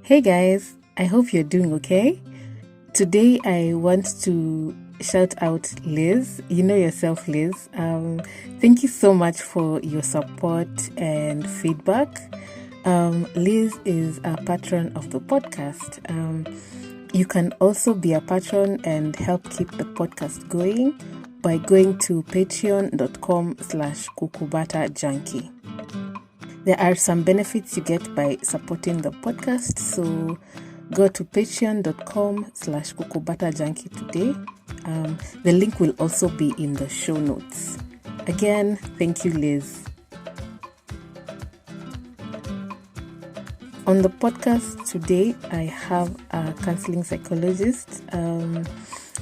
Hey guys, I hope you're doing okay. Today I want to shout out Liz. You know yourself, Liz. Thank you so much for your support and feedback. Liz is a patron of the podcast. You can also be a patron and help keep the podcast going by going to patreon.com/kukubatajunkie. There are some benefits you get by supporting the podcast, so go to patreon.com/kukubatajunkie today. The link will also be in the show notes. Again, thank you, Liz. On the podcast today, I have a counseling psychologist.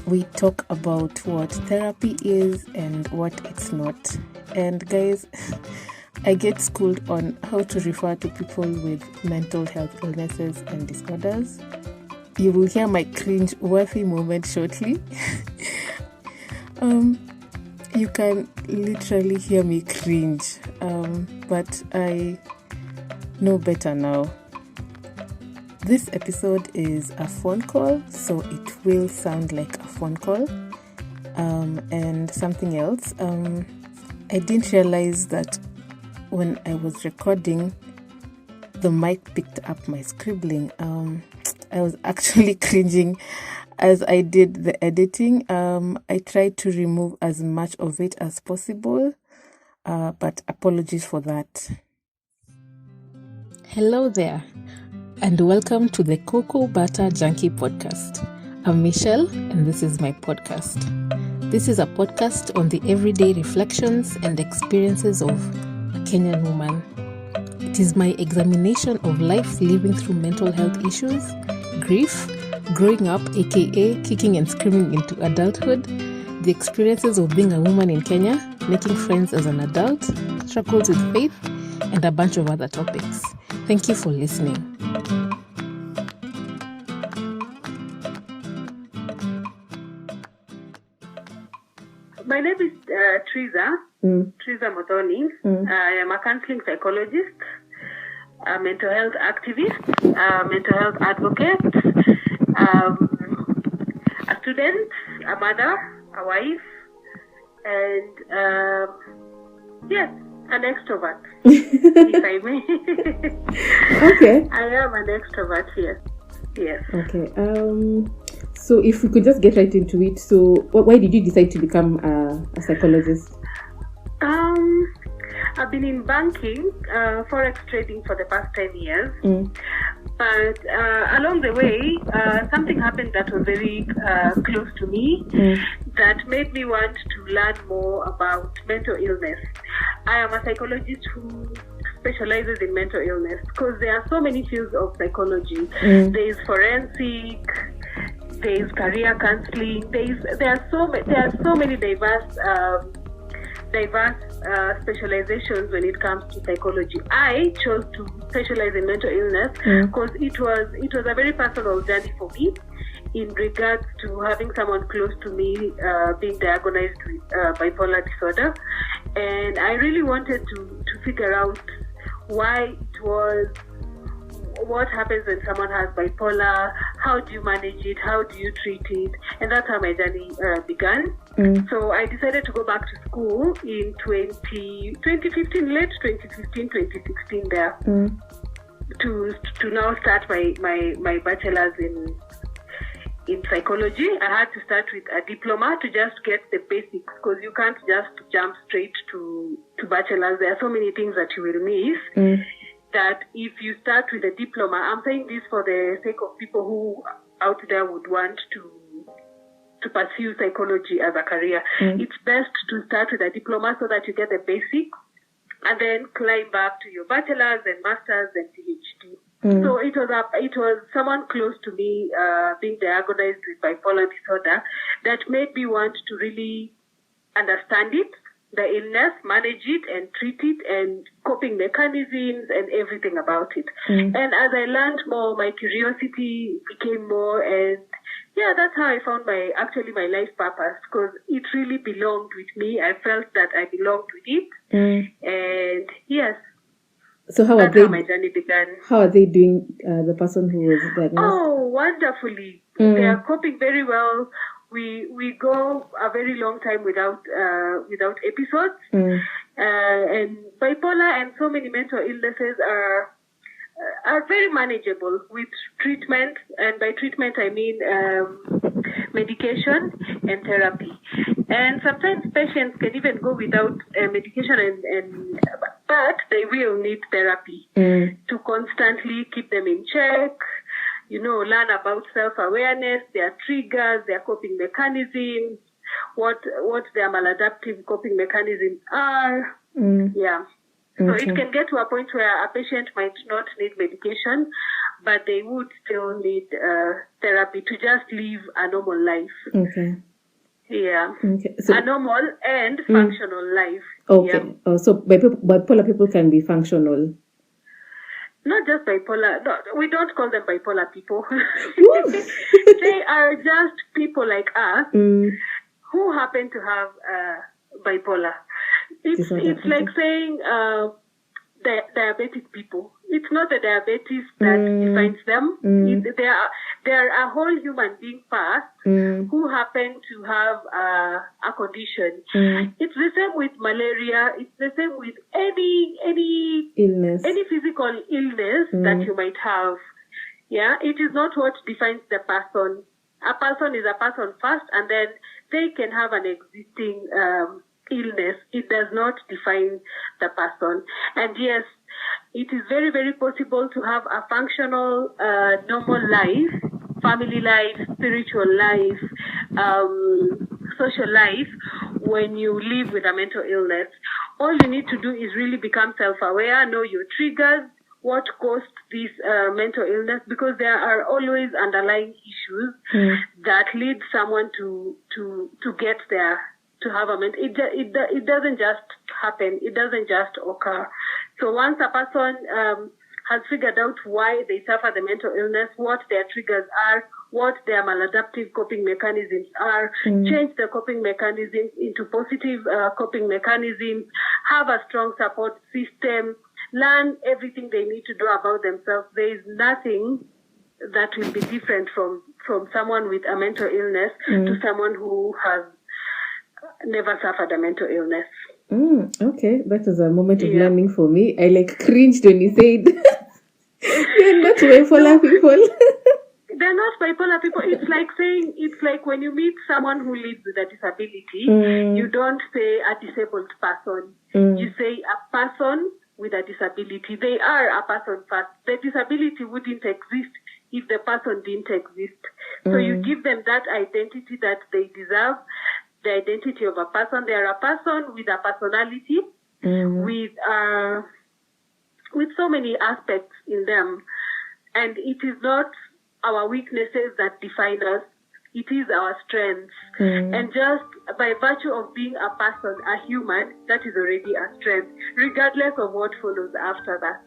We talk about what therapy is and what it's not. And guys, I get schooled on how to refer to people with mental health illnesses and disorders. You will hear my cringe-worthy moment shortly. You can literally hear me cringe, but I know better now. This episode is a phone call, so it will sound like a phone call. And something else, I didn't realize that when I was recording, the mic picked up my scribbling. I was actually cringing as I did the editing. I tried to remove as much of it as possible, but apologies for that. Hello there, and welcome to the Cocoa Butter Junkie podcast. I'm Michelle, and this is my podcast. This is a podcast on the everyday reflections and experiences of Kenyan woman. It is my examination of life living through mental health issues, grief, growing up, aka kicking and screaming into adulthood, the experiences of being a woman in Kenya, making friends as an adult, struggles with faith, and a bunch of other topics. Thank you for listening. My name is Theresa. Theresa Mothoni. I am a counseling psychologist, a mental health activist, a mental health advocate, a student, a mother, a wife, and an extrovert, if I may. Okay. I am an extrovert here. Yes. Okay. So if we could just get right into it. So why did you decide to become a psychologist? I've been in banking, forex trading for the past 10 years. But along the way, something happened that was very close to me that made me want to learn more about mental illness. I am a psychologist who specializes in mental illness because there are so many fields of psychology. There is forensic, there is career counseling. There are so many diverse specializations when it comes to psychology. I chose to specialize in mental illness because it was a very personal journey for me in regards to having someone close to me being diagnosed with bipolar disorder, and I really wanted to figure out why it was. What happens when someone has bipolar? How do you manage it? How do you treat it? And that's how my journey began. So I decided to go back to school in 2015, late 2015, 2016 there, to now start my bachelor's in psychology. I had to start with a diploma to just get the basics, because you can't just jump straight to bachelor's. There are so many things that you will miss. That if you start with a diploma, I'm saying this for the sake of people who out there would want to pursue psychology as a career. It's best to start with a diploma so that you get the basics and then climb back to your bachelor's and master's and PhD. So it was someone close to me being diagnosed with bipolar disorder that made me want to really understand it, the illness, manage it and treat it, and coping mechanisms and everything about it. And as I learned more, my curiosity became more, and that's how I found my life purpose, because it really belonged with me. I felt that I belonged with it. And yes. So how That's how my journey began. How are they doing, the person who was diagnosed? Oh, wonderfully. They are coping very well. We go a very long time without episodes. And bipolar and so many mental illnesses are very manageable with treatment, and by treatment I mean medication and therapy. And sometimes patients can even go without medication, but they will need therapy to constantly keep them in check, learn about self-awareness, their triggers, their coping mechanisms, what their maladaptive coping mechanisms are. Yeah. So it can get to a point where a patient might not need medication, but they would still need therapy to just live a normal life. Okay. Yeah. Okay. So, a normal and functional life. Okay. Yeah. So bipolar people can be functional. Not just bipolar. No, we don't call them bipolar people. They are just people like us who happen to have bipolar. It's like saying diabetic people. It's not the diabetes that defines them. They are a whole human being past who happen to have a condition. It's the same with malaria. It's the same with any illness, any physical illness that you might have. Yeah, it is not what defines the person. A person is a person first, and then they can have an existing illness. It does not define the person. And yes, it is very, very possible to have a functional, normal life, family life, spiritual life, social life, when you live with a mental illness. All you need to do is really become self-aware, know your triggers, what caused this mental illness, because there are always underlying issues that lead someone to get there. To have a mental, it doesn't just happen. It doesn't just occur. So once a person has figured out why they suffer the mental illness, what their triggers are, what their maladaptive coping mechanisms are, change the coping mechanisms into positive coping mechanisms, have a strong support system, learn everything they need to do about themselves. There is nothing that will be different from someone with a mental illness to someone who has never suffered a mental illness. Okay, that was a moment of learning for me. I cringed when you said they're not bipolar people. They're not bipolar people. It's like when you meet someone who lives with a disability, you don't say a disabled person. You say a person with a disability. They are a person first. The disability wouldn't exist if the person didn't exist. So you give them that identity that they deserve. The identity of a person. They are a person with a personality, with so many aspects in them. And it is not our weaknesses that define us. It is our strengths. And just by virtue of being a person, a human, that is already a strength, regardless of what follows after that.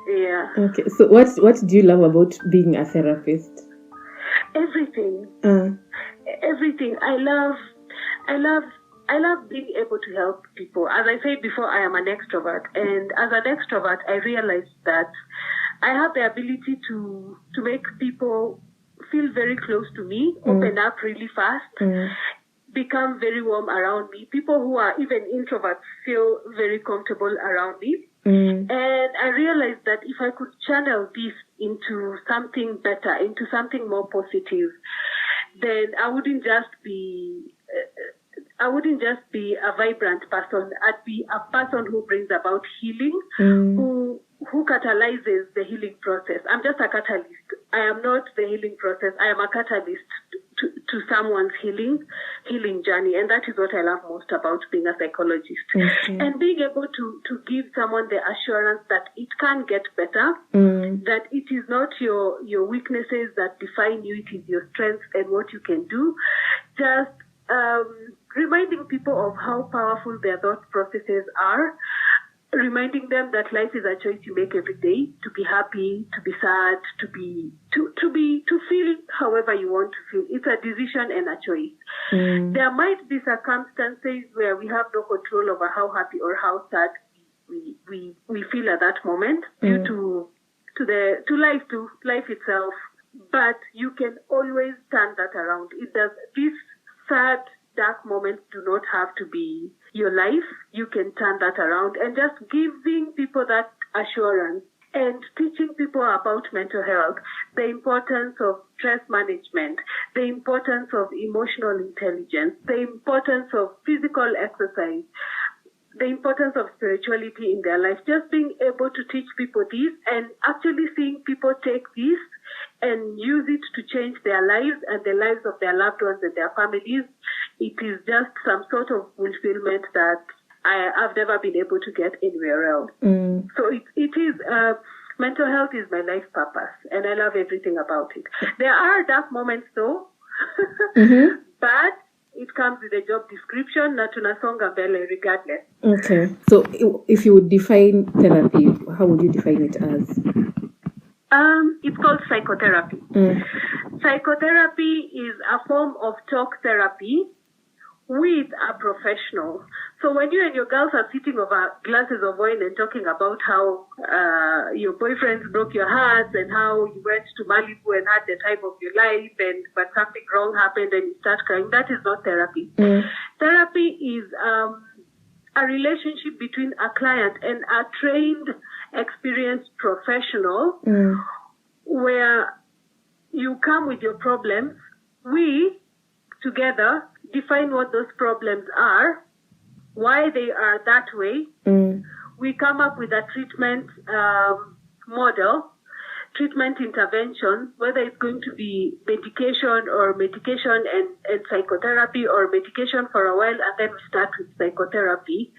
Yeah. Okay. So what do you love about being a therapist? Everything. Everything. I love being able to help people. As I said before, I am an extrovert, and as an extrovert, I realized that I have the ability to make people feel very close to me, open up really fast, become very warm around me. People who are even introverts feel very comfortable around me. And I realized that if I could channel this into something better, into something more positive, then I wouldn't just be a vibrant person. I'd be a person who brings about healing, who catalyzes the healing process. I'm just a catalyst. I am not the healing process. I am a catalyst to someone's healing journey. And that is what I love most about being a psychologist. And being able to give someone the assurance that it can get better, that it is not your weaknesses that define you, it is your strengths and what you can do. Just reminding people of how powerful their thought processes are, reminding them that life is a choice you make every day, to be happy, to be sad, to feel however you want to feel. It's a decision and a choice. There might be circumstances where we have no control over how happy or how sad we feel at that moment due to life itself. But you can always turn that around. These sad, dark moments do not have to be your life. You can turn that around, and just giving people that assurance and teaching people about mental health, the importance of stress management, the importance of emotional intelligence, the importance of physical exercise, the importance of spirituality in their life. Just being able to teach people this and actually seeing people take this and use it to change their lives and the lives of their loved ones and their families, it is just some sort of fulfillment that I've never been able to get anywhere else. So it is, mental health is my life purpose, and I love everything about it. There are dark moments though, but it comes with a job description, na tunasonga mbele regardless. Okay. So if you would define therapy, how would you define it as? It's called psychotherapy. Psychotherapy is a form of talk therapy with a professional. So when you and your girls are sitting over glasses of wine and talking about how your boyfriends broke your hearts and how you went to Malibu and had the time of your life, but something wrong happened and you start crying, that is not therapy. Therapy is a relationship between a client and a trained, experienced professional where you come with your problems. We, together, define what those problems are, why they are that way. We come up with a treatment model, treatment intervention, whether it's going to be medication and psychotherapy, or medication for a while and then we start with psychotherapy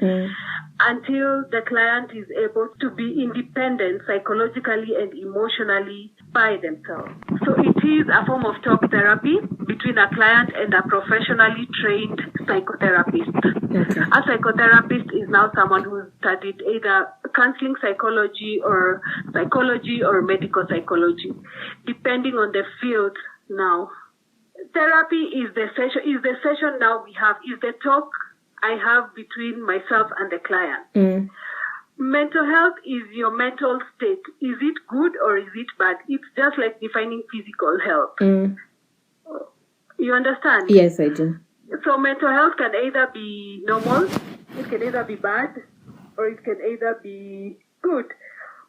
until the client is able to be independent psychologically and emotionally by themselves. So it is a form of talk therapy between a client and a professionally trained psychotherapist. A psychotherapist is now someone who's studied either counseling psychology or medical psychology, depending on the field now. Therapy is the session now we have, is the talk I have between myself and the client. Mental health is your mental state. Is it good or is it bad? It's just like defining physical health. You understand? Yes, I do. So mental health can either be normal, it can either be bad, or it can either be good.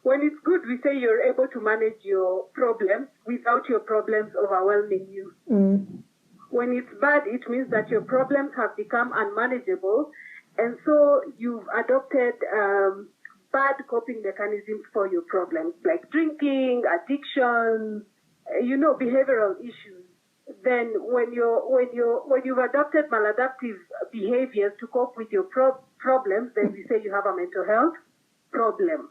When it's good, we say you're able to manage your problems without your problems overwhelming you. When it's bad, it means that your problems have become unmanageable, and so you've adopted bad coping mechanisms for your problems, like drinking, addiction, behavioral issues. Then when you've adopted maladaptive behaviors to cope with your problems, then we say you have a mental health problem.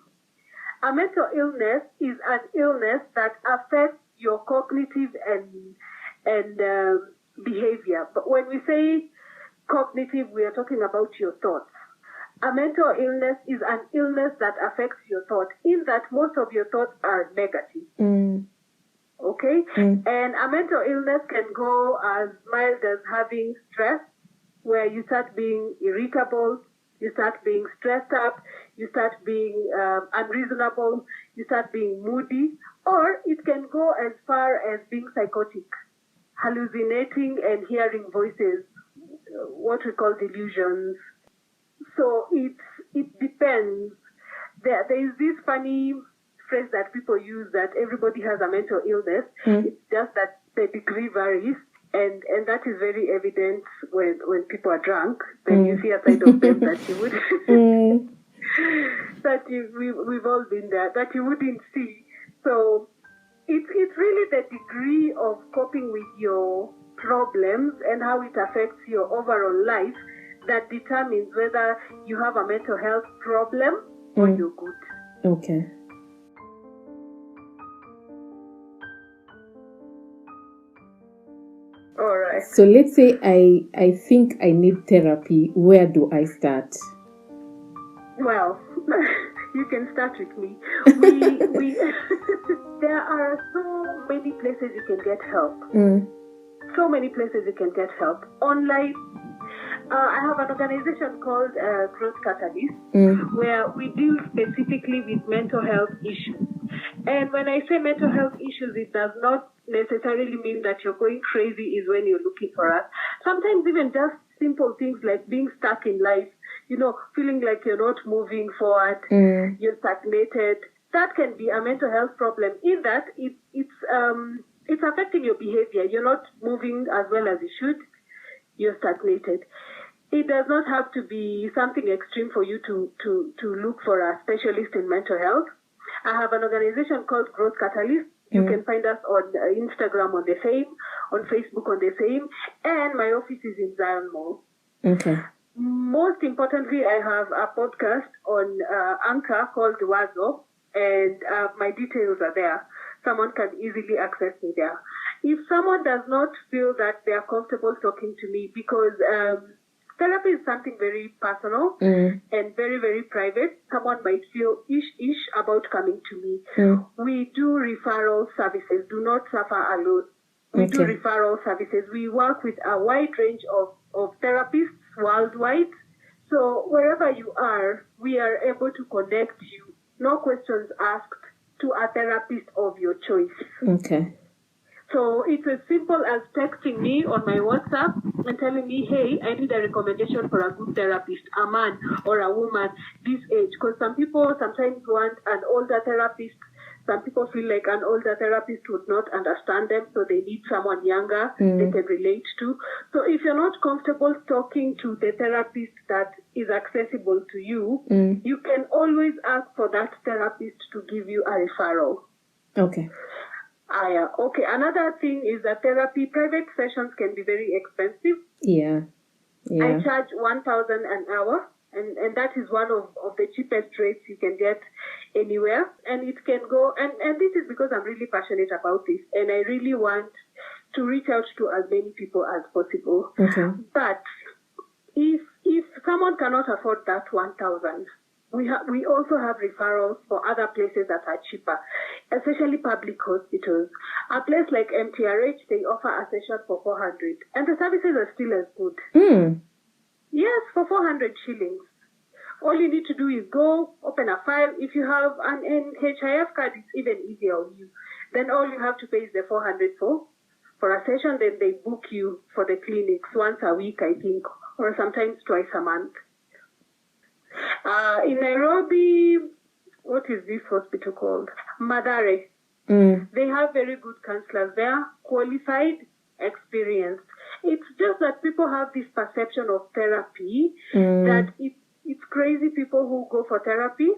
A mental illness is an illness that affects your cognitive and behavior. But when we say cognitive, we are talking about your thoughts. A mental illness is an illness that affects your thoughts, in that most of your thoughts are negative. Okay? And a mental illness can go as mild as having stress, where you start being irritable, you start being stressed up, you start being unreasonable, you start being moody, or it can go as far as being psychotic, hallucinating and hearing voices, what we call delusions. So it depends. There is this funny phrase that people use that everybody has a mental illness. It's just that the degree varies, and that is very evident when people are drunk. Then you see a side of them that you would we've all been there, that you wouldn't see. So it's really the degree of coping with your problems and how it affects your overall life that determines whether you have a mental health problem or you're good. Okay. All right. So let's say I think I need therapy. Where do I start? Well, you can start with me. We there are so many places you can get help. So many places you can get help. Online, I have an organization called Growth Catalyst, where we deal specifically with mental health issues. And when I say mental health issues, it does not necessarily mean that you're going crazy is when you're looking for us. Sometimes even just simple things like being stuck in life, feeling like you're not moving forward, you're stagnated. That can be a mental health problem in that it's affecting your behavior. You're not moving as well as you should. You're stagnated. It does not have to be something extreme for you to look for a specialist in mental health. I have an organization called Growth Catalyst. You can find us on Instagram on the same, on Facebook on the same, and my office is in Zion Mall. Okay. Most importantly, I have a podcast on Anchor called Wazo, and my details are there. Someone can easily access me there. If someone does not feel that they are comfortable talking to me, because therapy is something very personal and very, very private, someone might feel ish about coming to me. We do referral services. Do not suffer alone. We do referral services. We work with a wide range of therapists worldwide. So wherever you are, we are able to connect you, no questions asked, to a therapist of your choice. Okay. So it's as simple as texting me on my WhatsApp and telling me, hey, I need a recommendation for a good therapist, a man or a woman this age. Because some people sometimes want an older therapist. Some people feel like an older therapist would not understand them, so they need someone younger they can relate to. So if you're not comfortable talking to the therapist that is accessible to you, you can always ask for that therapist to give you a referral. Okay. Okay. Another thing is that private sessions can be very expensive. Yeah. I charge 1,000 an hour, and that is one of the cheapest rates you can get anywhere. And it can go, and this is because I'm really passionate about this, and I really want to reach out to as many people as possible. Okay. But if someone cannot afford that 1,000, we also have referrals for other places that are cheaper, especially public hospitals. A place like MTRH, they offer a session for 400, and the services are still as good. Yes, for 400 shillings. All you need to do is go, open a file. If you have an NHIF card, it's even easier on you. Then all you have to pay is the 400 for a session. Then they book you for the clinics once a week, I think, or sometimes twice a month. In Nairobi, what is this hospital called? Madare. They have very good counselors there, qualified, experienced. It's just that people have this perception of therapy that it's crazy people who go for therapy.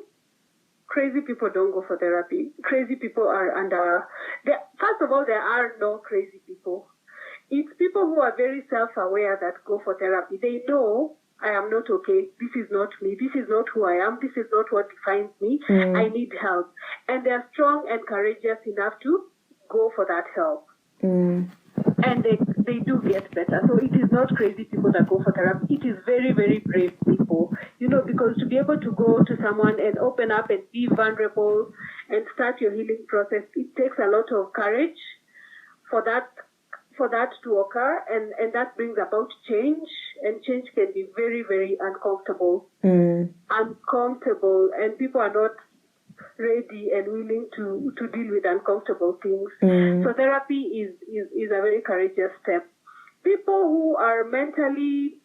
Crazy people don't go for therapy. Crazy people are first of all, there are no crazy people. It's people who are very self-aware that go for therapy. They know, I am not okay. This is not me. This is not who I am. This is not what defines me. I need help. And they are strong and courageous enough to go for that help. And they do get better. So it is not crazy people that go for therapy. It is very, very brave people. Because to be able to go to someone and open up and be vulnerable and start your healing process, it takes a lot of courage for that to occur, and that brings about change, and change can be very, very uncomfortable. Uncomfortable, and people are not ready and willing to deal with uncomfortable things. So therapy is a very courageous step. People who are mentally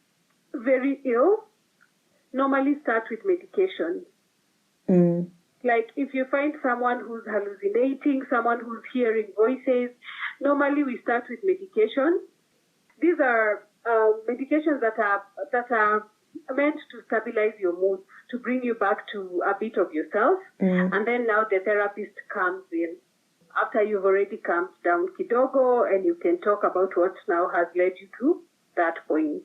very ill normally start with medication. Like if you find someone who's hallucinating, someone who's hearing voices, normally we start with medication. These are medications that are meant to stabilize your mood, to bring you back to a bit of yourself. And then now the therapist comes in after you've already calmed down kidogo, and you can talk about what now has led you to that point.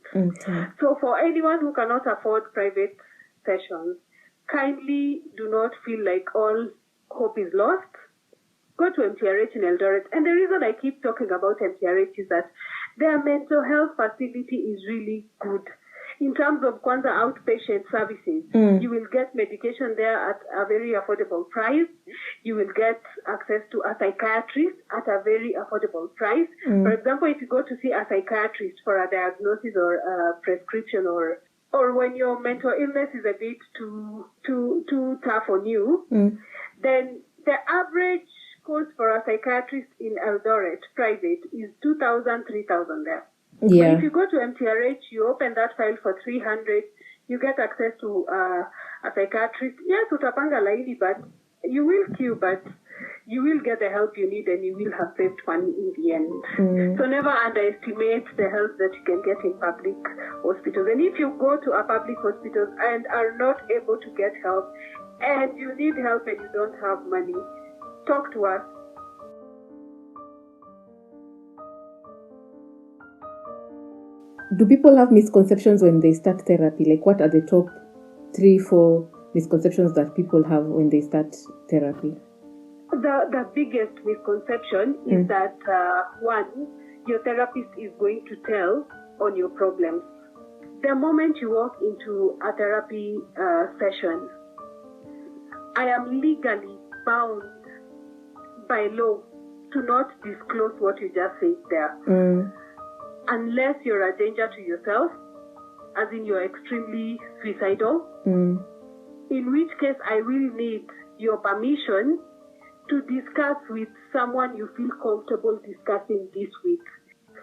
So for anyone who cannot afford private sessions, kindly do not feel like all hope is lost. Go to MTRH in Eldoret. And the reason I keep talking about MTRH is that their mental health facility is really good. In terms of Kwanza outpatient services, you will get medication there at a very affordable price. You will get access to a psychiatrist at a very affordable price. For example, if you go to see a psychiatrist for a diagnosis or a prescription, or when your mental illness is a bit too tough on you, then the average cost for a psychiatrist in Eldoret private is 2,000, 3,000 there. Yeah. But if you go to MTRH, you open that file for 300, you get access to a psychiatrist. Yes, utapanga laini, but you will queue, but you will get the help you need and you will have saved money in the end. So never underestimate the help that you can get in public hospitals. And if you go to a public hospital and are not able to get help, and you need help and you don't have money, talk to us. Do people have misconceptions when they start therapy? Like, what are the top 3-4 misconceptions that people have when they start therapy? The biggest misconception is that, one, your therapist is going to tell on your problems. The moment you walk into a therapy session, I am legally bound by law to not disclose what you just said there. Unless you're a danger to yourself, as in you're extremely suicidal, in which case I will need your permission to discuss with someone you feel comfortable discussing this with,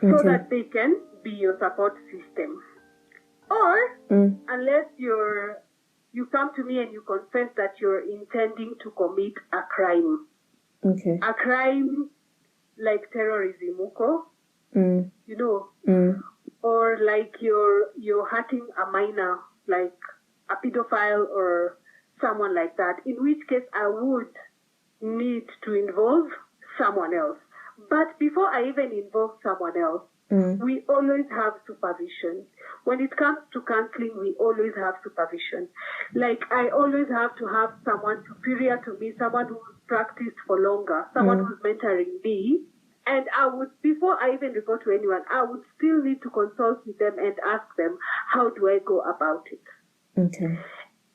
so that they can be your support system. Or, unless you come to me and you confess that you're intending to commit a crime. A crime like terrorism, you know, or like you're hurting a minor, like a pedophile or someone like that, in which case I would need to involve someone else. But before I even involve someone else, we always have supervision. When it comes to counseling, we always have supervision. Like, I always have to have someone superior to me, someone who's practiced for longer, someone who's mentoring me. And I would, before I even report to anyone, I would still need to consult with them and ask them, how do I go about it?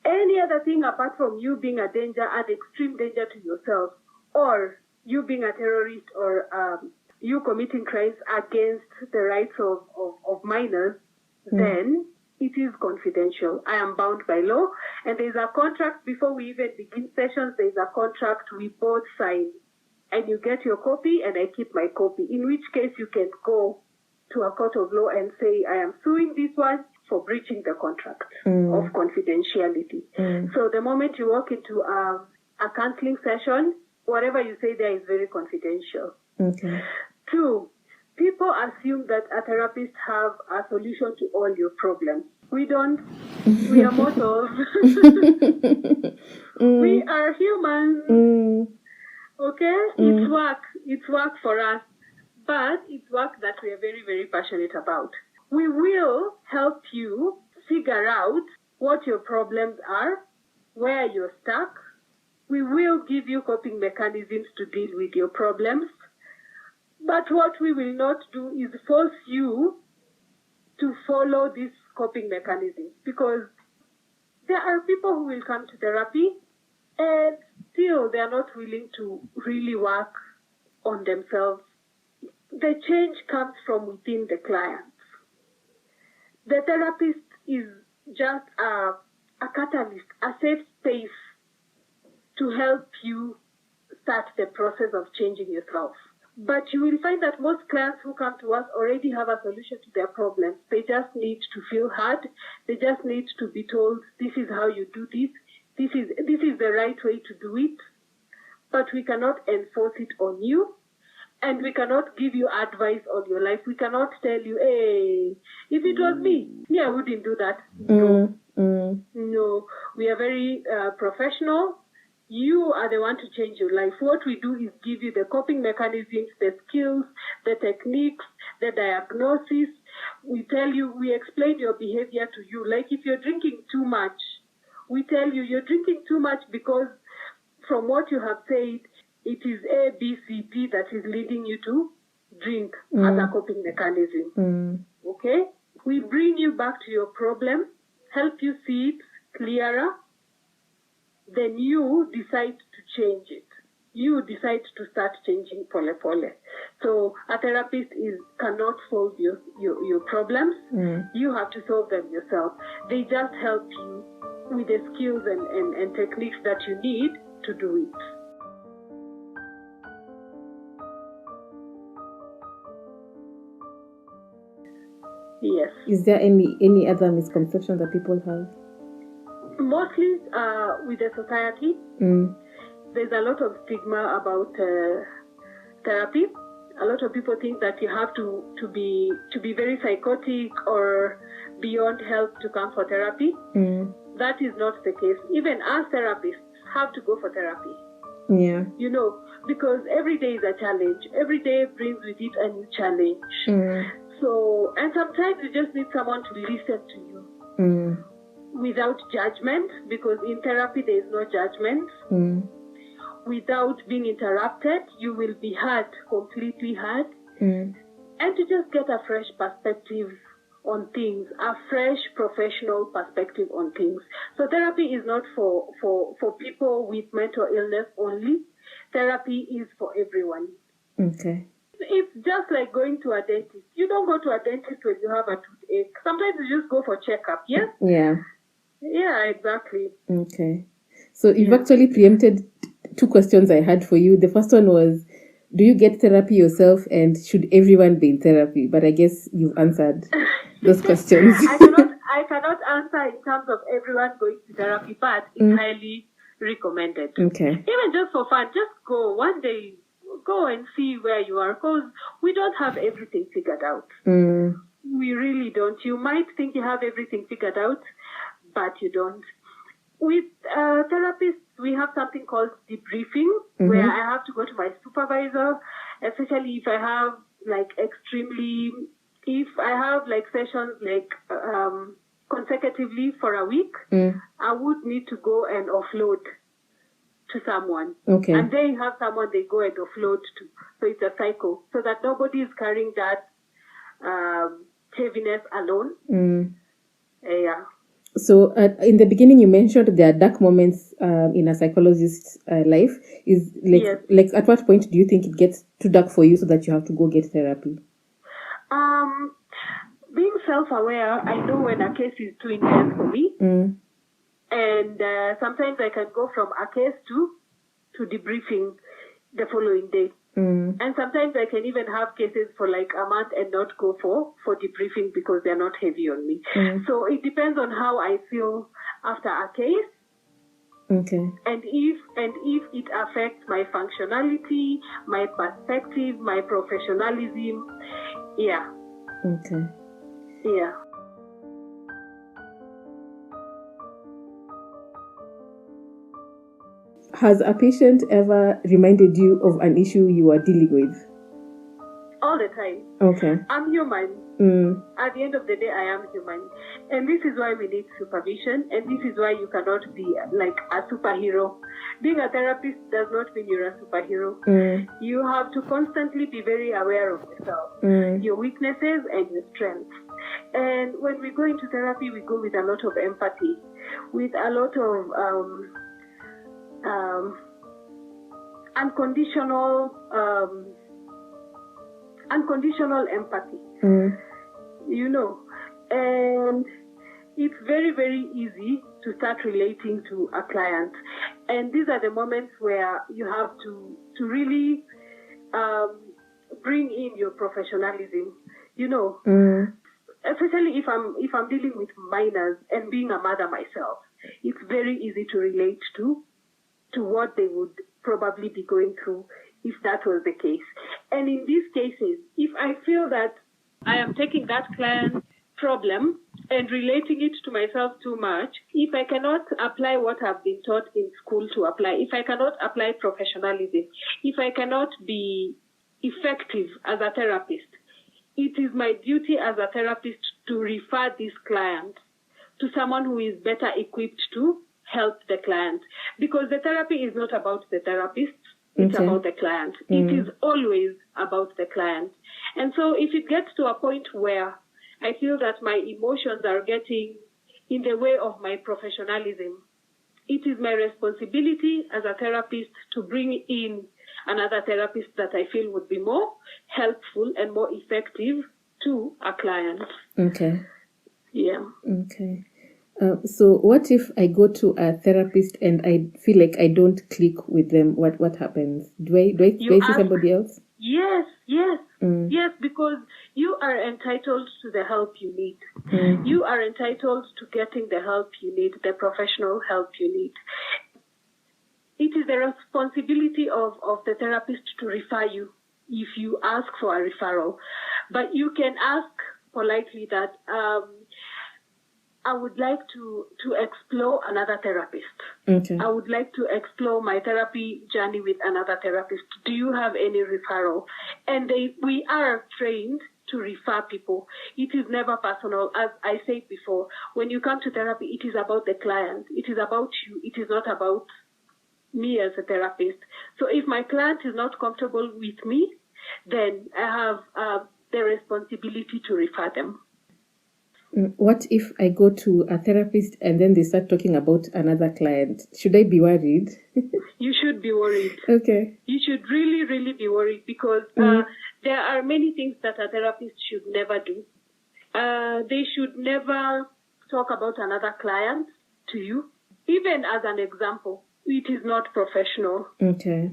Any other thing apart from you being a danger, an extreme danger to yourself, or you being a terrorist, or you committing crimes against the rights of minors, then it is confidential. I am bound by law, and there's a contract before we even begin sessions. There's a contract we both sign, and you get your copy, and I keep my copy. In which case, you can go to a court of law and say, I am suing this one for breaching the contract of confidentiality. So the moment you walk into a counseling session, whatever you say there is very confidential. 2, people assume that a therapist have a solution to all your problems. We don't. We are mortals. We are humans. Okay? It's work. It's work for us. But it's work that we are very, very passionate about. We will help you figure out what your problems are, where you're stuck. We will give you coping mechanisms to deal with your problems. But what we will not do is force you to follow these coping mechanisms, because there are people who will come to therapy and still they are not willing to really work on themselves. The change comes from within the client. The therapist is just a catalyst, a safe space to help you start the process of changing yourself. But you will find that most clients who come to us already have a solution to their problems. They just need to feel heard. They just need to be told, this is how you do this. This is the right way to do it. But we cannot enforce it on you. And we cannot give you advice on your life. We cannot tell you, hey, if it was me, I wouldn't do that. No, we are very professional. You are the one to change your life. What we do is give you the coping mechanisms, the skills, the techniques, the diagnosis. We tell you, we explain your behavior to you. Like if you're drinking too much, we tell you you're drinking too much because from what you have said, it is A, B, C, D that is leading you to drink as a coping mechanism. Okay? We bring you back to your problem, help you see it clearer, then you decide to change it. You decide to start changing pole. So a therapist cannot solve your problems. You have to solve them yourself. They just help you with the skills and techniques that you need to do it. Yes. Is there any other misconception that people have? Mostly with the society. There's a lot of stigma about therapy. A lot of people think that you have to be very psychotic or beyond help to come for therapy. That is not the case. Even us therapists have to go for therapy. Yeah. You know, because every day is a challenge. Every day brings with it a new challenge. So, and sometimes you just need someone to listen to you without judgment, because in therapy there is no judgment. Without being interrupted, you will be heard, completely heard, and to just get a fresh perspective on things, a fresh professional perspective on things. So therapy is not for people with mental illness only. Therapy is for everyone. Okay. It's just like going to a dentist. You don't go to a dentist when you have a toothache. Sometimes you just go for checkup, yes? Yeah. Yeah, exactly. Okay. So you've actually preempted 2 questions I had for you. The first one was, do you get therapy yourself, and should everyone be in therapy? But I guess you've answered those questions. I cannot answer in terms of everyone going to therapy, but it's highly recommended. Okay. Even just for fun, just go one day, go and see where you are, because we don't have everything figured out. We really don't. You might think you have everything figured out, but you don't. With therapists, we have something called debriefing, where I have to go to my supervisor, especially if I have if I have sessions consecutively for a week, I would need to go and offload to someone. Okay. And they have someone they go and offload to. So it's a cycle, so that nobody is carrying that heaviness alone. Yeah. So in the beginning, you mentioned there are dark moments in a psychologist's life. Yes. At what point do you think it gets too dark for you so that you have to go get therapy? Being self-aware, I know when a case is too intense for me. And sometimes I can go from a case to debriefing the following day. And sometimes I can even have cases for a month and not go for debriefing because they're not heavy on me. So it depends on how I feel after a case. Okay. And if it affects my functionality, my perspective, my professionalism. Yeah. Okay. Yeah. Has a patient ever reminded you of an issue you are dealing with? All the time. Okay. I'm human. At the end of the day, I am human. And this is why we need supervision. And this is why you cannot be a superhero. Being a therapist does not mean you're a superhero. You have to constantly be very aware of yourself, your weaknesses and your strengths. And when we go into therapy, we go with a lot of empathy, with a lot of unconditional empathy, and it's very, very easy to start relating to a client. And these are the moments where you have to really bring in your professionalism, especially if I'm dealing with minors and being a mother myself. It's very easy to relate to what they would probably be going through if that was the case. And in these cases, if I feel that I am taking that client's problem and relating it to myself too much, if I cannot apply what I've been taught in school to apply, if I cannot apply professionalism, if I cannot be effective as a therapist, it is my duty as a therapist to refer this client to someone who is better equipped to help the client. Because the therapy is not about the therapist, it's about the client. It is always about the client. And so if it gets to a point where I feel that my emotions are getting in the way of my professionalism. It is my responsibility as a therapist to bring in another therapist that I feel would be more helpful and more effective to a client. Okay. Yeah. Okay. So what if I go to a therapist and I feel like I don't click with them? What happens? Do I see somebody else? Yes. Yes, because you are entitled to the help you need. You are entitled to getting the help you need, the professional help you need. It is the responsibility of the therapist to refer you if you ask for a referral. But you can ask politely that I would like to explore another therapist. Okay. I would like to explore my therapy journey with another therapist. Do you have any referral? And we are trained to refer people. It is never personal. As I said before, when you come to therapy, it is about the client. It is about you. It is not about me as a therapist. So if my client is not comfortable with me, then I have the responsibility to refer them. What if I go to a therapist and then they start talking about another client? Should I be worried? You should be worried. Okay. You should really, really be worried because there are many things that a therapist should never do. They should never talk about another client to you. Even as an example, it is not professional. Okay.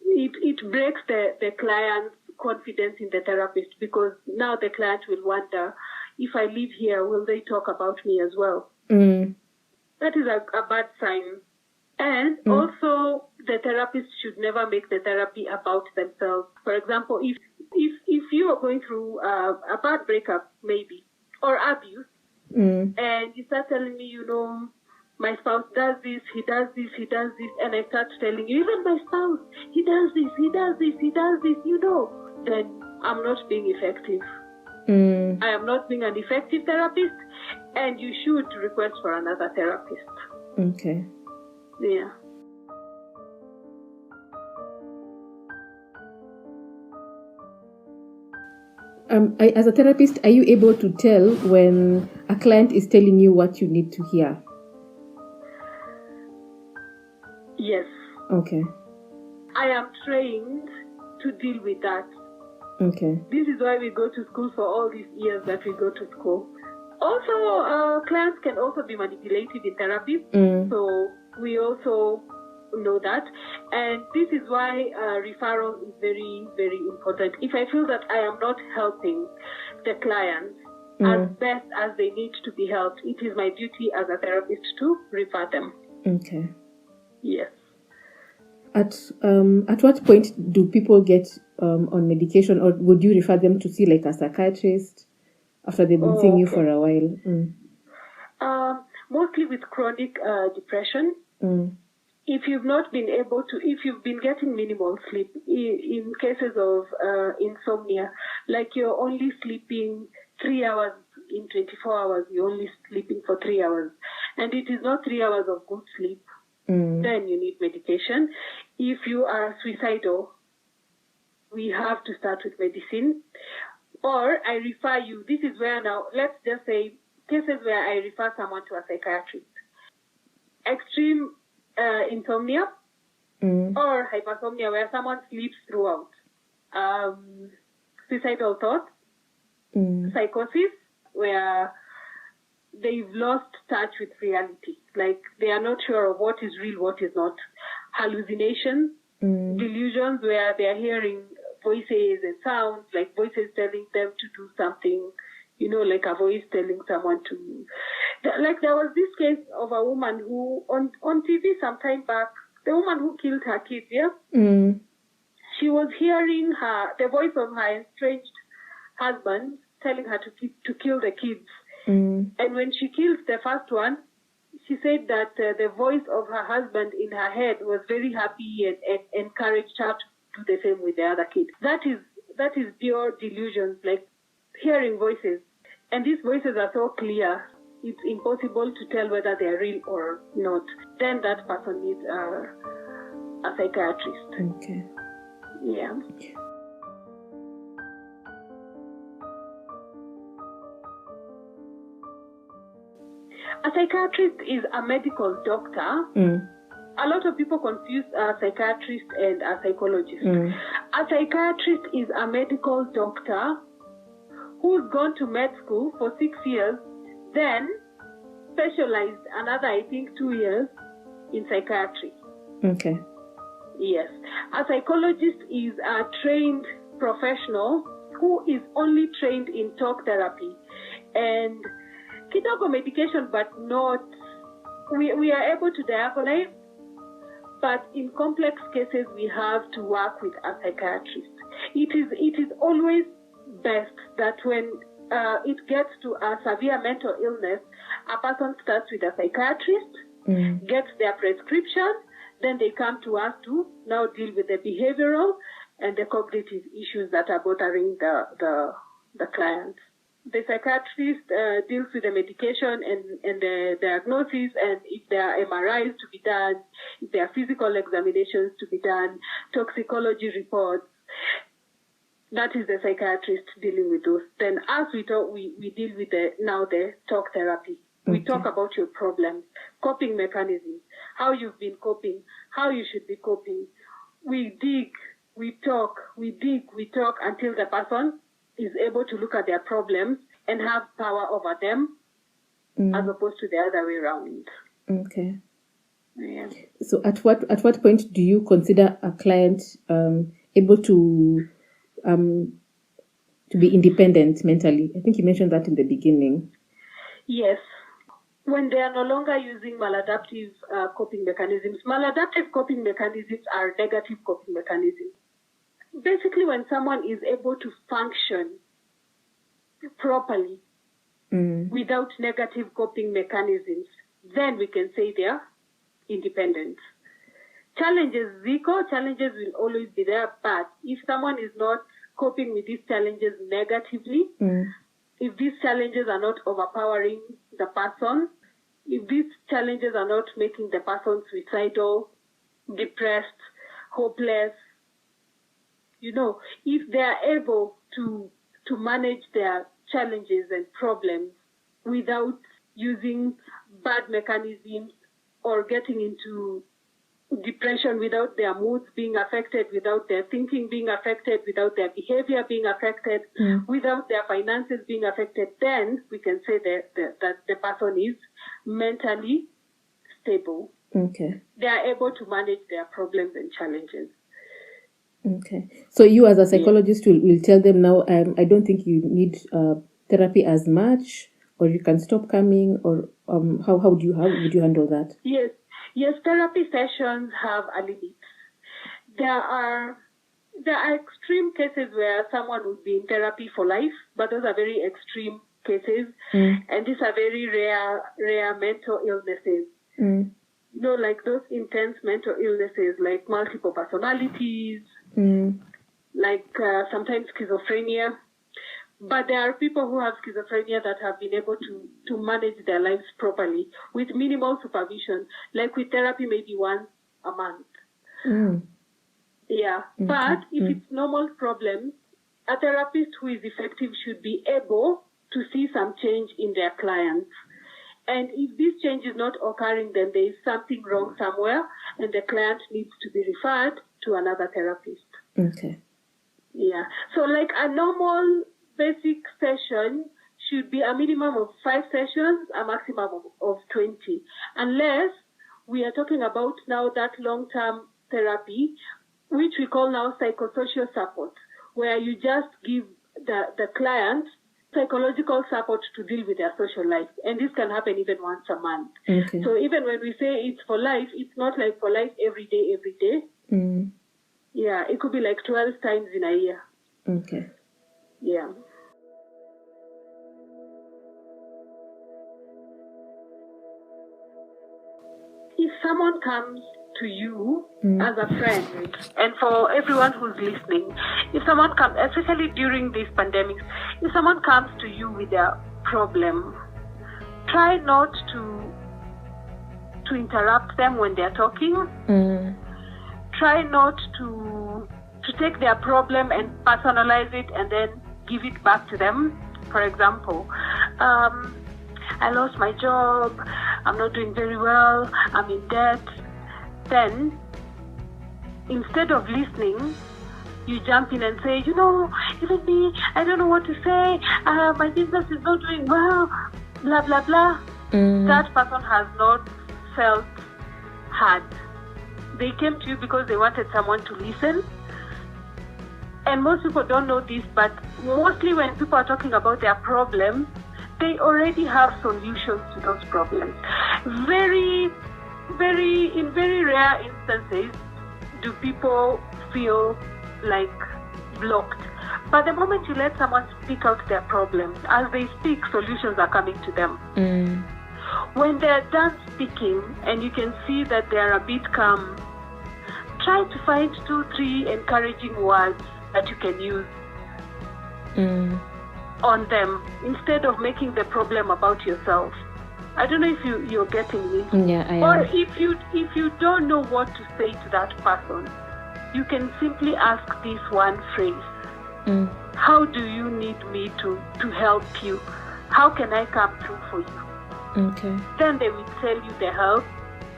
It breaks the client's confidence in the therapist because now the client will wonder, if I live here, will they talk about me as well? That is a bad sign. And also, the therapist should never make the therapy about themselves. For example, if you are going through a bad breakup, maybe, or abuse, and you start telling me, my spouse does this, he does this, and I start telling you, even my spouse, he does this, then I'm not being effective. I am not being an effective therapist, and you should request for another therapist. Okay. Yeah. As a therapist, are you able to tell when a client is telling you what you need to hear? Yes. Okay. I am trained to deal with that. Okay. This is why we go to school for all these years that we go to school. Also, clients can also be manipulative in therapy. So we also know that. And this is why referral is very, very important. If I feel that I am not helping the clients as best as they need to be helped, it is my duty as a therapist to refer them. Okay. Yes. At what point do people get on medication, or would you refer them to see like a psychiatrist after they've been seeing you for a while? Mostly with chronic depression. If you've not been able to, if you've been getting minimal sleep, in cases of insomnia, like you're only sleeping 3 hours in 24 hours, you're only sleeping for 3 hours, and it is not 3 hours of good sleep, then you need medication. If you are suicidal, we have to start with medicine. Or I refer you, this is where now, let's just say, cases where I refer someone to a psychiatrist. Extreme insomnia or hypersomnia where someone sleeps throughout. Suicidal thoughts. Psychosis where they've lost touch with reality. Like they are not sure of what is real, what is not. Hallucinations. Delusions where they are hearing voices and sounds, like voices telling them to do something, like a voice telling someone to... Like there was this case of a woman who, on TV some time back, the woman who killed her kids, she was hearing the voice of her estranged husband telling her to kill the kids. And when she killed the first one, she said that the voice of her husband in her head was very happy and encouraged her to do the same with the other kid. That is pure delusions, like hearing voices. And these voices are so clear, it's impossible to tell whether they are real or not. Then that person needs a psychiatrist. Okay. Yeah. A psychiatrist is a medical doctor. A lot of people confuse a psychiatrist and a psychologist. A psychiatrist is a medical doctor who's gone to med school for 6 years, then specialized another, I think, 2 years in psychiatry. Okay. Yes. A psychologist is a trained professional who is only trained in talk therapy and kidogo medication, but not, we are able to diagnose, but in complex cases we have to work with a psychiatrist. It is always best that when it gets to a severe mental illness, a person starts with a psychiatrist, gets their prescription, then they come to us to now deal with the behavioral and the cognitive issues that are bothering the clients. The psychiatrist deals with the medication and the diagnosis, and if there are MRIs to be done, if there are physical examinations to be done, toxicology reports. That is the psychiatrist dealing with those. Then as we talk, we deal with the talk therapy. We talk about your problems, coping mechanisms, how you've been coping, how you should be coping. We dig, we talk until the person is able to look at their problems and have power over them, as opposed to the other way around. Okay. Yeah. So at what point do you consider a client able to be independent mentally? I think you mentioned that in the beginning. Yes. When they are no longer using maladaptive coping mechanisms. Maladaptive coping mechanisms are negative coping mechanisms. Basically, when someone is able to function properly without negative coping mechanisms, then we can say they are independent. Challenges will always be there, but if someone is not coping with these challenges negatively, if these challenges are not overpowering the person, if these challenges are not making the person suicidal, depressed, hopeless, if they are able to manage their challenges and problems without using bad mechanisms or getting into depression, without their moods being affected, without their thinking being affected, without their behavior being affected, without their finances being affected, then we can say that the person is mentally stable. Okay. They are able to manage their problems and challenges. Okay. So you as a psychologist will tell them now, I don't think you need therapy as much, or you can stop coming, or how would you handle that? Yes, therapy sessions have a limit. There are extreme cases where someone would be in therapy for life, but those are very extreme cases, and these are very rare mental illnesses. Like those intense mental illnesses, like multiple personalities, like sometimes schizophrenia. But there are people who have schizophrenia that have been able to manage their lives properly with minimal supervision, like with therapy maybe once a month. Yeah. But if it's normal problems, a therapist who is effective should be able to see some change in their clients. And if this change is not occurring, then there is something wrong somewhere, and the client needs to be referred to another therapist. Okay. Yeah. So like a normal basic session should be a minimum of 5 sessions, a maximum of 20, unless we are talking about now that long-term therapy, which we call now psychosocial support, where you just give the client psychological support to deal with their social life. And this can happen even once a month. Okay. So even when we say it's for life, it's not like for life every day. Yeah, it could be like 12 times in a year. Okay. Yeah. If someone comes to you as a friend, and for everyone who's listening, if someone comes, especially during this pandemic, if someone comes to you with a problem, try not to interrupt them when they're talking. Try not to take their problem and personalize it and then give it back to them. For example, I lost my job, I'm not doing very well, I'm in debt, then instead of listening, you jump in and say, even me, I don't know what to say, my business is not doing well, blah, blah, blah. That person has not felt heard. They came to you because they wanted someone to listen. And most people don't know this, but mostly when people are talking about their problems, they already have solutions to those problems. In very rare instances, do people feel like blocked. But the moment you let someone speak out their problems, as they speak, solutions are coming to them. When they're done speaking and you can see that they're a bit calm, try to find 2-3 encouraging words that you can use on them instead of making the problem about yourself. I don't know if you're getting me. Yeah, I am. Or if you don't know what to say to that person, you can simply ask this one phrase. How do you need me to help you? How can I come through for you? Okay. Then they will tell you the help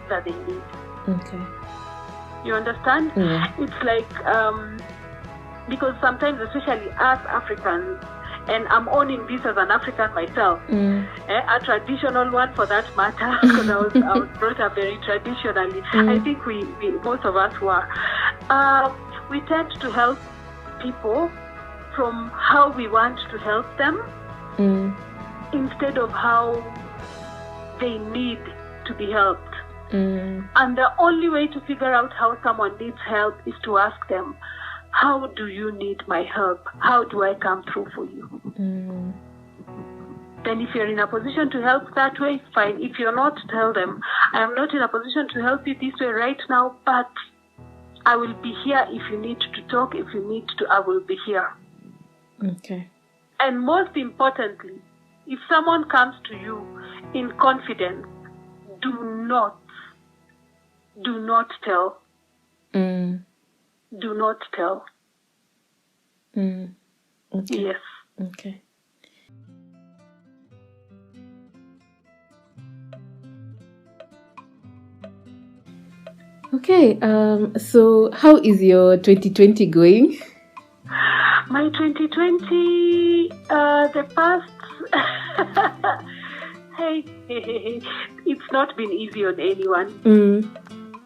that they need. Okay. You understand? Yeah. It's like, because sometimes, especially us Africans, and I'm owning this as an African myself, a traditional one for that matter, because I was brought up very traditionally. I think we most of us were. We tend to help people from how we want to help them instead of how they need to be helped. And the only way to figure out how someone needs help is to ask them, how do you need my help? How do I come through for you? Then if you're in a position to help that way, fine. If you're not, tell them, I am not in a position to help you this way right now, but I will be here if you need to talk. If you need to, I will be here. Okay. And most importantly, if someone comes to you in confidence, do not tell. Do not tell. Okay. Yes. Okay. Okay. So how is your 2020 going? My 2020, the past, hey, it's not been easy on anyone.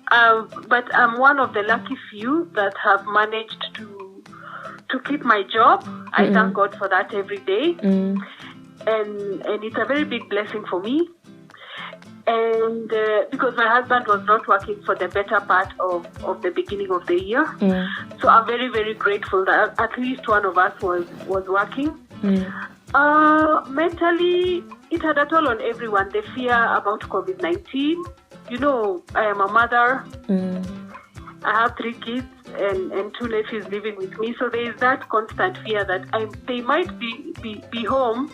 But I'm one of the lucky few that have managed to keep my job. I thank God for that every day. And it's a very big blessing for me. And because my husband was not working for the better part of the beginning of the year. So I'm very, very grateful that at least one of us was working. Mentally, it had a toll on everyone. The fear about COVID-19. I am a mother. I have 3 kids and 2 nephews living with me. So there is that constant fear that they might be home,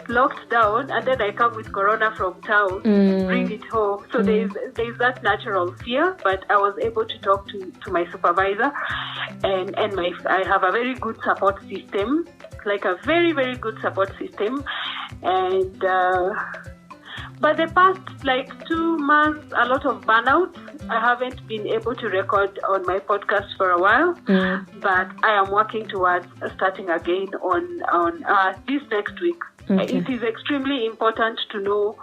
locked down, and then I come with corona from town, bring it home. So there's that natural fear, but I was able to talk to my supervisor, and I have a very good support system, like a very, very good support system. And but the past 2 months, a lot of burnout. I haven't been able to record on my podcast for a while, but I am working towards starting again on this next week. Okay. It is extremely important to know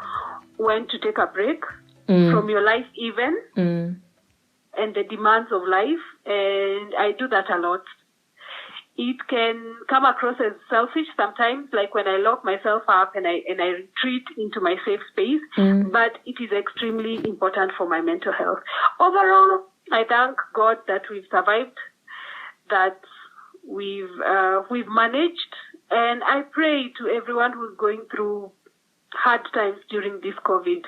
when to take a break from your life even and the demands of life, and I do that a lot. It can come across as selfish sometimes, like when I lock myself up and I retreat into my safe space, but it is extremely important for my mental health. Overall, I thank God that we've survived, that we've managed, and I pray to everyone who's going through hard times during this COVID,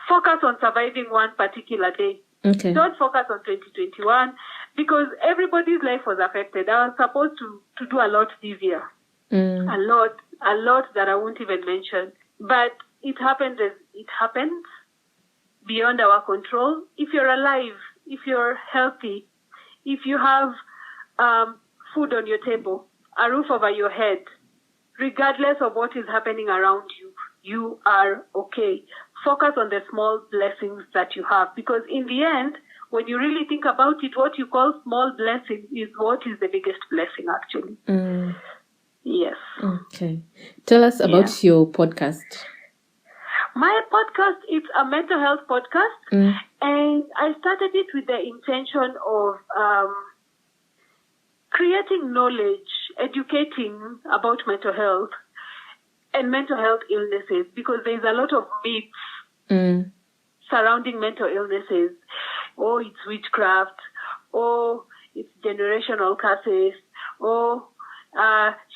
focus on surviving one particular day. Okay. Don't focus on 2021 because everybody's life was affected. I was supposed to do a lot this year. A lot that I won't even mention. But it happened as it happened, beyond our control. If you're alive, if you're healthy, if you have food on your table, a roof over your head, regardless of what is happening around you, you are okay. Focus on the small blessings that you have, because in the end, when you really think about it, what you call small blessing is what is the biggest blessing, actually. Yes. Okay. Tell us about your podcast. My podcast, it's a mental health podcast, and I started it with the intention of creating knowledge, educating about mental health and mental health illnesses, because there's a lot of myths surrounding mental illnesses. Oh, it's witchcraft. Oh, it's generational curses. Oh,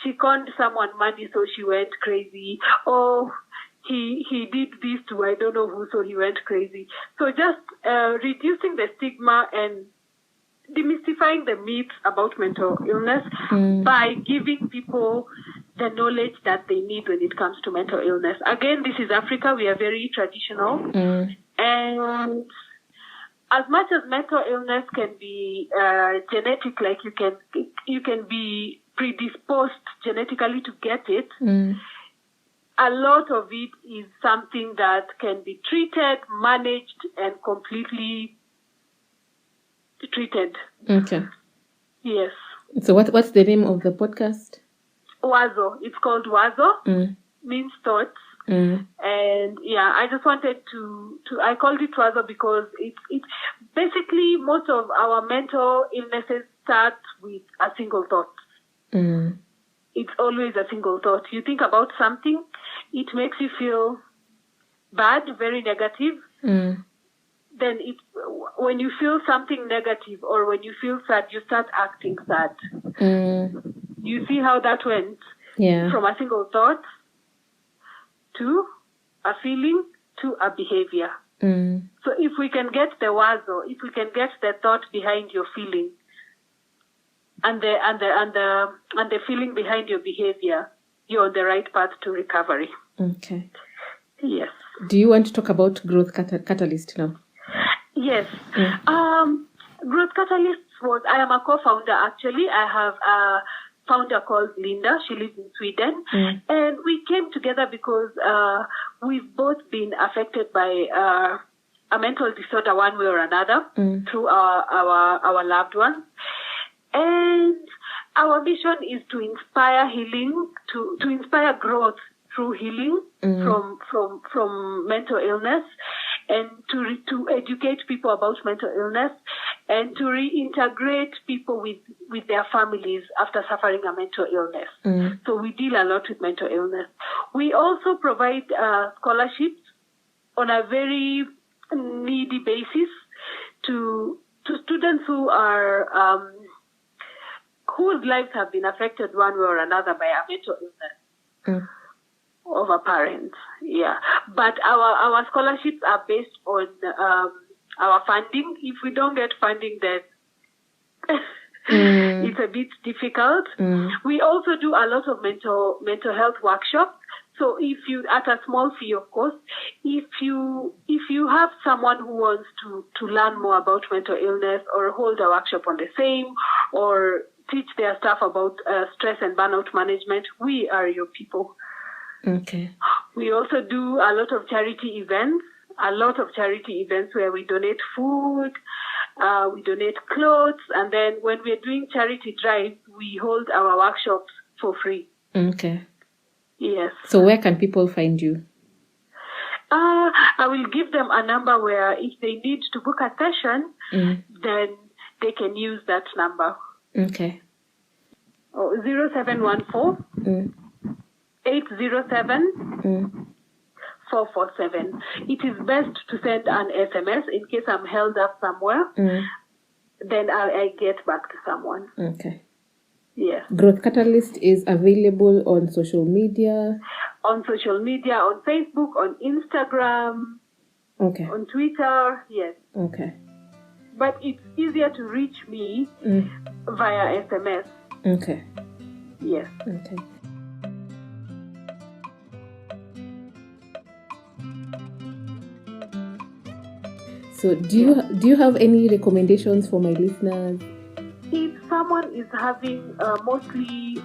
she conned someone money, so she went crazy. Oh, he did this to I don't know who, so he went crazy. So just reducing the stigma and demystifying the myths about mental illness by giving people the knowledge that they need when it comes to mental illness. Again, this is Africa. We are very traditional. And as much as mental illness can be genetic, like you can be predisposed genetically to get it, a lot of it is something that can be treated, managed, and completely treated. Okay. Yes. So what's the name of the podcast? Wazo. It's called Wazo. Means thoughts. And I just wanted to I called it Wazo because it's basically most of our mental illnesses start with a single thought. It's always a single thought. You think about something, it makes you feel bad, very negative. Then when you feel something negative or when you feel sad, you start acting sad. You see how that went? Yeah. From a single thought to a feeling to a behavior. So if we can get the wazo, if we can get the thought behind your feeling and the feeling behind your behavior, you're on the right path to recovery. Okay. Yes. Do you want to talk about Growth Catalyst now? Yes. Growth Catalyst I am a co-founder actually. I have a founder called Linda. She lives in Sweden. And we came together because we've both been affected by a mental disorder one way or another through our loved ones. And our mission is to inspire healing, to inspire growth through healing from mental illness, and to educate people about mental illness, and to reintegrate people with their families after suffering a mental illness. So we deal a lot with mental illness. We also provide scholarships on a very needy basis to students who are whose lives have been affected one way or another by a mental illness of a parent. Yeah. But our scholarships are based on our funding. If we don't get funding, then it's a bit difficult. We also do a lot of mental health workshops. So if you, at a small fee, of course, if you have someone who wants to learn more about mental illness or hold a workshop on the same or teach their staff about stress and burnout management, we are your people. Okay. We also do a lot of charity events where we donate food, we donate clothes, and then when we're doing charity drives, we hold our workshops for free. Okay. Yes. So where can people find you? I will give them a number where if they need to book a session, then they can use that number. Okay. 0714 807 447. It is best to send an SMS in case I'm held up somewhere. Then I get back to someone. Okay. Yes. Growth Catalyst is available on social media. On social media, on Facebook, on Instagram. Okay. On Twitter, yes. Okay. But it's easier to reach me via SMS. Okay. Yes. Okay. So do you have any recommendations for my listeners? If someone is having mostly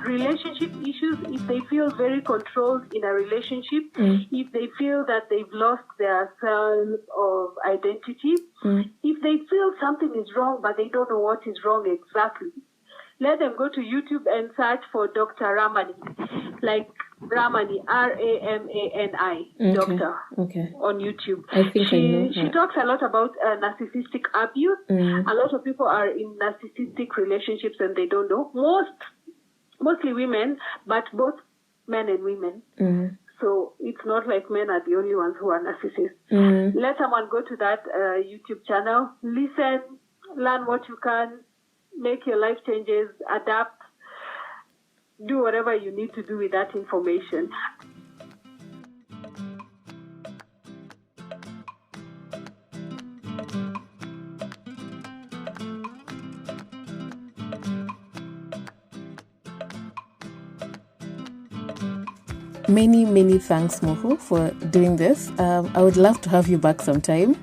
relationship issues, if they feel very controlled in a relationship, if they feel that they've lost their sense of identity, if they feel something is wrong but they don't know what is wrong exactly, let them go to YouTube and search for Dr. Ramani, like Ramani, Ramani, doctor, on YouTube. I think I know her. She talks a lot about narcissistic abuse. A lot of people are in narcissistic relationships and they don't know. Mostly women, but both men and women. So it's not like men are the only ones who are narcissists. Let someone go to that YouTube channel, listen, learn what you can, make your life changes, adapt, do whatever you need to do with that information. Many thanks, Muhu, for doing this. I would love to have you back sometime.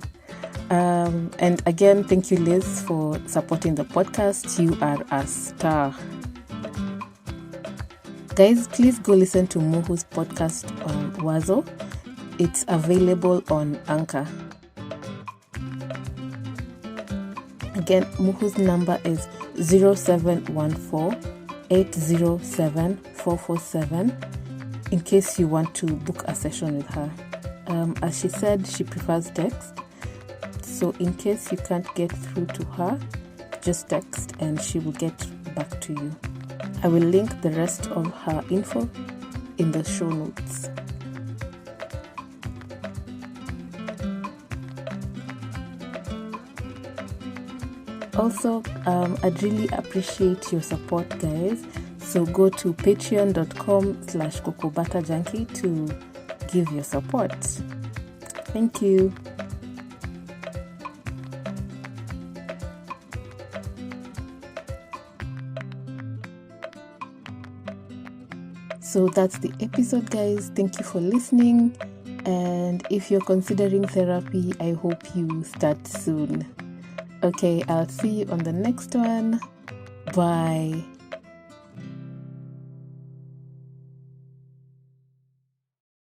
And again, thank you, Liz, for supporting the podcast. You are a star. Guys, please go listen to Muhu's podcast on Wazo. It's available on Anchor. Again, Muhu's number is 0714-807-447 in case you want to book a session with her. As she said, she prefers text. So in case you can't get through to her, just text and she will get back to you. I will link the rest of her info in the show notes. Also, I'd really appreciate your support, guys. So go to patreon.com/CocoButterJunkie to give your support. Thank you. So that's the episode, guys. Thank you for listening. And if you're considering therapy, I hope you start soon. Okay, I'll see you on the next one. Bye.